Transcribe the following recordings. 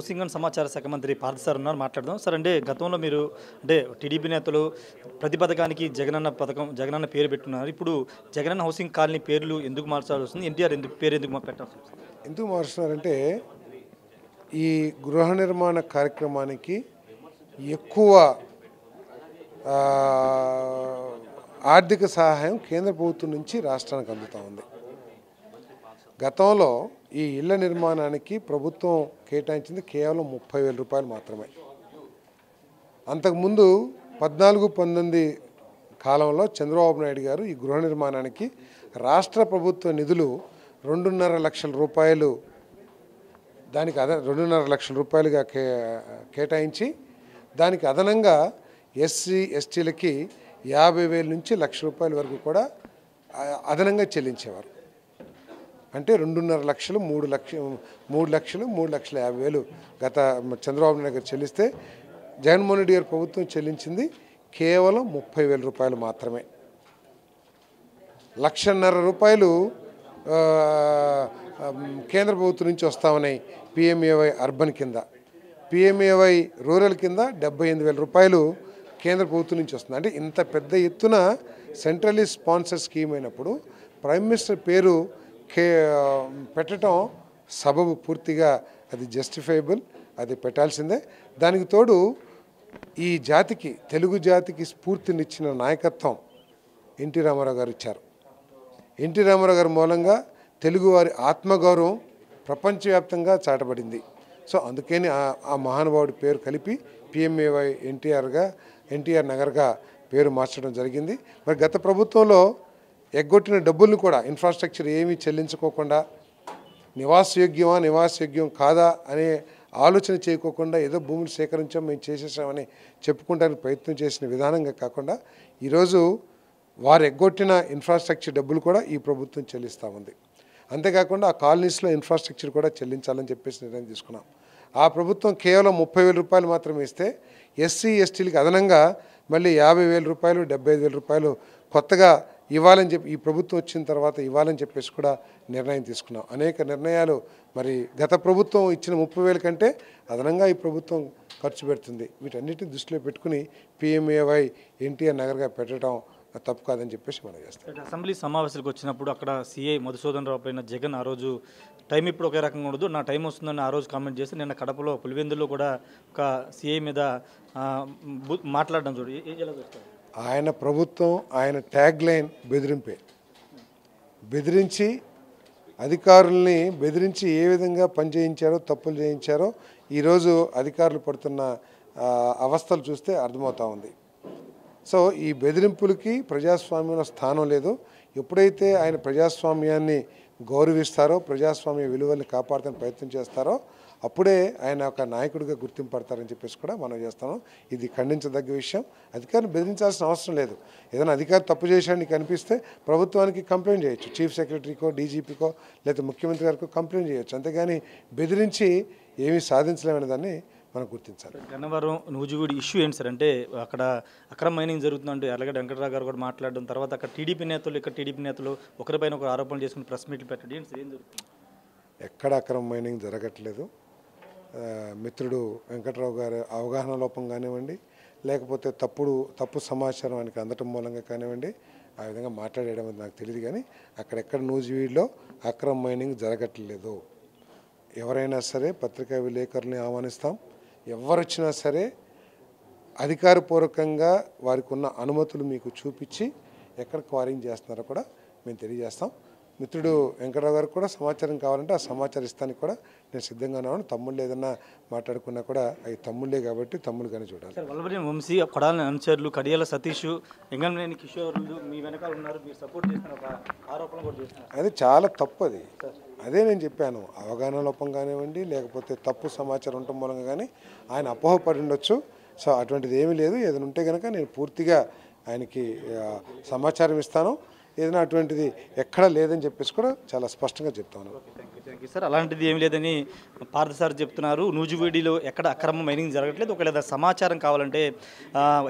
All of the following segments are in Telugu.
హౌసింగ్ అండ్ సమాచార శాఖ మంత్రి పార్థ సార్ ఉన్నారు, మాట్లాడదాం. సార్, అంటే గతంలో మీరు అంటే టీడీపీ నేతలు ప్రతి పథకానికి జగనన్న పేరు పెట్టున్నారు. ఇప్పుడు జగనన్న హౌసింగ్ కాలనీ పేర్లు ఎందుకు మార్చాల్సి వస్తుంది? ఎన్టీఆర్ ఎందుకు పెట్టాల్సి వస్తుంది? ఎందుకు మారుస్తున్నారంటే ఈ గృహ నిర్మాణ కార్యక్రమానికి ఎక్కువ ఆ, ఆర్థిక సహాయం కేంద్ర ప్రభుత్వం నుంచి రాష్ట్రానికి అందుతూ ఉంది. గతంలో ఈ ఇళ్ల నిర్మాణానికి ప్రభుత్వం కేటాయించింది కేవలం 30,000 రూపాయలు మాత్రమే. అంతకుముందు 14-19 కాలంలో చంద్రబాబు నాయుడు గారు ఈ గృహ నిర్మాణానికి రాష్ట్ర ప్రభుత్వ నిధులు 2.5 లక్షల రూపాయలు దానికి 2.5 లక్షల రూపాయలుగా కేటాయించి దానికి అదనంగా ఎస్సీ ఎస్టీలకి 50,000 నుంచి 1,00,000 రూపాయల వరకు కూడా అదనంగా చెల్లించేవారు. అంటే 2.5 లక్షలు 3,50,000 గత చంద్రబాబు నాయుడు గారు చెల్లిస్తే జగన్మోహన్ రెడ్డి గారి ప్రభుత్వం చెల్లించింది కేవలం 30,000 రూపాయలు మాత్రమే. 1,50,000 రూపాయలు కేంద్ర ప్రభుత్వం నుంచి వస్తా ఉన్నాయి పిఎంఏవై అర్బన్ కింద. పిఎంఏవై రూరల్ కింద 78,000 రూపాయలు కేంద్ర ప్రభుత్వం నుంచి వస్తుంది. అంటే ఇంత పెద్ద ఎత్తున సెంట్రలీ స్పాన్సర్ స్కీమ్ అయినప్పుడు ప్రైమ్ మినిస్టర్ పేరు పెట్టడం సబబు పూర్తిగా అది జస్టిఫైబుల్, అది పెట్టాల్సిందే. దానికి తోడు ఈ జాతికి, తెలుగు జాతికి స్ఫూర్తినిచ్చిన నాయకత్వం ఎన్టీ రామారావు గారు ఇచ్చారు. ఎన్టీ రామారావు గారి మూలంగా తెలుగువారి ఆత్మగౌరవం ప్రపంచవ్యాప్తంగా చాటబడింది. సో అందుకని ఆ మహానుభావుడి పేరు కలిపి పిఎంఏవై ఎన్టీఆర్ నగర్గా పేరు మార్చడం జరిగింది. మరి గత ప్రభుత్వంలో ఎగ్గొట్టిన డబ్బుల్ని కూడా ఇన్ఫ్రాస్ట్రక్చర్ ఏమీ చెల్లించుకోకుండా నివాసయోగ్యం కాదా అనే ఆలోచన చేయకోకుండా ఏదో భూములు సేకరించాం, మేము చేసేసామని చెప్పుకోవడానికి ప్రయత్నం చేసిన విధానంగా కాకుండా ఈరోజు వారు ఎగ్గొట్టిన ఇన్ఫ్రాస్ట్రక్చర్ డబ్బులు కూడా ఈ ప్రభుత్వం చెల్లిస్తూ ఉంది. అంతేకాకుండా ఆ కాలనీస్లో ఇన్ఫ్రాస్ట్రక్చర్ కూడా చెల్లించాలని చెప్పేసి నిర్ణయం తీసుకున్నాం. ఆ ప్రభుత్వం కేవలం 30,000 రూపాయలు మాత్రమే ఇస్తే ఎస్సీ ఎస్టీలకి అదనంగా మళ్ళీ 50,000 రూపాయలు 75,000 రూపాయలు కొత్తగా ఇవ్వాలని చెప్పి ఈ ప్రభుత్వం వచ్చిన తర్వాత ఇవ్వాలని చెప్పేసి కూడా నిర్ణయం తీసుకున్నాం. అనేక నిర్ణయాలు మరి గత ప్రభుత్వం ఇచ్చిన 30,000 కంటే అదనంగా ఈ ప్రభుత్వం ఖర్చు పెడుతుంది. వీటన్నిటిని దృష్టిలో పెట్టుకుని పిఎంఏవై ఎన్టీఆర్ నగర్గా పెట్టడం తప్పు కాదని చెప్పేసి మనం చేస్తాం. అసెంబ్లీ సమావేశాలకు వచ్చినప్పుడు అక్కడ సీఐ మధుసూదన్ రావు పైన జగన్ ఆ రోజు టైం ఇప్పుడు ఒకే రకంగా ఉండదు, నా టైం వస్తుందని ఆ రోజు కామెంట్ చేసి నిన్న కడపలో పులివెందులో కూడా ఒక సీఐ మీద మాట్లాడడం చూడు. ఆయన ప్రభుత్వం, ఆయన ట్యాగ్ లైన్ బెదిరించి అధికారుల్ని బెదిరించి ఏ విధంగా పనిచేయించారో, తప్పులు చేయించారో ఈరోజు అధికారులు పడుతున్న అవస్థలు చూస్తే అర్థమవుతూ ఉంది. సో ఈ బెదిరింపులకి ప్రజాస్వామ్యంలో స్థానం లేదు. ఎప్పుడైతే ఆయన ప్రజాస్వామ్యాన్ని గౌరవిస్తారో, ప్రజాస్వామ్య విలువల్ని కాపాడుతానికి ప్రయత్నం చేస్తారో అప్పుడే ఆయన ఒక నాయకుడిగా గుర్తింపు పడతారని చెప్పేసి కూడా మనం చేస్తాము. ఇది ఖండించదగ్గ విషయం. అధికారిని బెదిరించాల్సిన అవసరం లేదు. ఏదైనా అధికారి తప్పు చేశాడని కనిపిస్తే ప్రభుత్వానికి కంప్లైంట్ చేయొచ్చు, చీఫ్ సెక్రటరీకో, డీజీపీకో లేదా ముఖ్యమంత్రి గారికో కంప్లైంట్ చేయొచ్చు. అంతేగాని బెదిరించి ఏమీ సాధించలేమనే దాన్ని మనం గుర్తించాలి. గన్నవరం నూజివీడు ఇష్యూ ఏంటి సార్? అంటే అక్కడ అక్రమ మైనింగ్ జరుగుతుందంటే ఎర్లగడ్డ వెంకటరావు గారు కూడా మాట్లాడడం, తర్వాత అక్కడ టీడీపీ నేతలు ఒకరిపైన ఒకరు ఆరోపణలు చేసుకుని ప్రెస్ మీట్లు పెట్టడం ఏంటి సార్? ఏం జరుగుతుంది? ఎక్కడ అక్రమ మైనింగ్ జరగట్లేదు. మిత్రుడు వెంకటరావు గారి అవగాహన లోపం కానివ్వండి, లేకపోతే తప్పు సమాచారం ఆయనకి అందటం మూలంగా కానివ్వండి, ఆ విధంగా మాట్లాడేయడం నాకు తెలియదు. కానీ అక్కడెక్కడ నూజివీడులో అక్రమ మైనింగ్ జరగట్లేదు. ఎవరైనా సరే పత్రికా విలేకరుల్ని ఆహ్వానిస్తాం. ఎవరొచ్చినా సరే అధికారపూర్వకంగా వారికి ఉన్న అనుమతులు మీకు చూపించి ఎక్కడ క్వారింగ్ చేస్తున్నారో కూడా మేము తెలియజేస్తాం. మిత్రుడు వెంకటరావు గారికి కూడా సమాచారం కావాలంటే ఆ సమాచారం ఇస్తానికి కూడా నేను సిద్ధంగా ఉన్నాను. తమ్ముళ్ళు ఏదన్నా మాట్లాడుకున్నా కూడా అవి తమ్ముళ్ళే కాబట్టి తమ్ముళ్ళుగానే చూడాలి. వల్లభనేని వంశీ, కొడాలి అనుచరులు, కడియాల సతీష్, ఎంగంనేని కిషోర్లు మీ వెనకాల ఉన్నారు, మీరు సపోర్ట్ చేస్తున్న ఒక ఆరోపణ కూడా చేస్తున్నారు. అది చాలా తప్పు. అదే నేను చెప్పాను. అవగాహన లోపం కానివ్వండి, లేకపోతే తప్పు సమాచారం ఉండటం మూలంగా కానీ ఆయన అపోహపడి ఉండొచ్చు. సో అటువంటిది ఏమీ లేదు. ఏదైనా ఉంటే కనుక నేను పూర్తిగా ఆయనకి సమాచారం ఇస్తాను. ఏదైనా అటువంటిది ఎక్కడా లేదని చెప్పేసి కూడా చాలా స్పష్టంగా చెప్తాను. Thank you sir. అలాంటిది ఏమి లేదని పార్థ సార్ చెప్తున్నారు. నూజివీడిలో ఎక్కడ అక్రమ మైనింగ్ జరగట్లేదు. ఒకవేళ సమాచారం కావాలంటే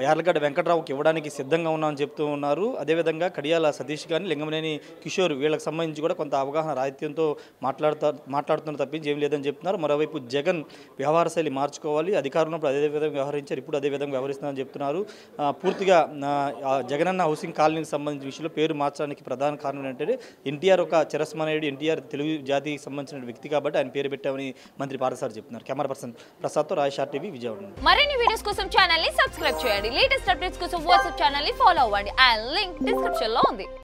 యార్లగడ్డ వెంకట్రావుకి ఇవ్వడానికి సిద్ధంగా ఉన్నామని చెప్తూ ఉన్నారు. అదేవిధంగా కడియాల సతీష్ కానీ లింగమనేని కిషోర్ వీళ్ళకి సంబంధించి కూడా కొంత అవగాహన రాహిత్యంతో మాట్లాడుతున్న తప్పించి ఏం లేదని చెప్తున్నారు. మరోవైపు జగన్ వ్యవహార శైలి మార్చుకోవాలి, అధికారంలో అదే విధంగా వ్యవహరించారు, ఇప్పుడు అదే విధంగా వ్యవహరిస్తున్నారని చెప్తున్నారు. పూర్తిగా జగనన్న హౌసింగ్ కాలనీకి సంబంధించిన విషయంలో పేరు మార్చడానికి ప్రధాన కారణం ఏంటంటే ఎన్టీఆర్ ఒక చిరస్మరణీయుడు, ఎన్టీఆర్ తెలుగు జాతికి సంబంధించిన వ్యక్తి కాబట్టి ఆయన పేరు పెట్టామని మంత్రి పార్థ సార్ చెప్తున్నారు. కెమెరా పర్సన్ ప్రసాద్తో రాయషార్ టీవీ, విజయవాడ. మరిన్ని వీడియోస్ కోసం ఛానల్ ని సబ్స్క్రైబ్ చేయండి. లేటెస్ట్ అప్డేట్స్ కోసం వాట్సాప్ ఛానల్ ని ఫాలో అవ్వండి. ఆ లింక్ డిస్క్రిప్షన్ లో ఉంది.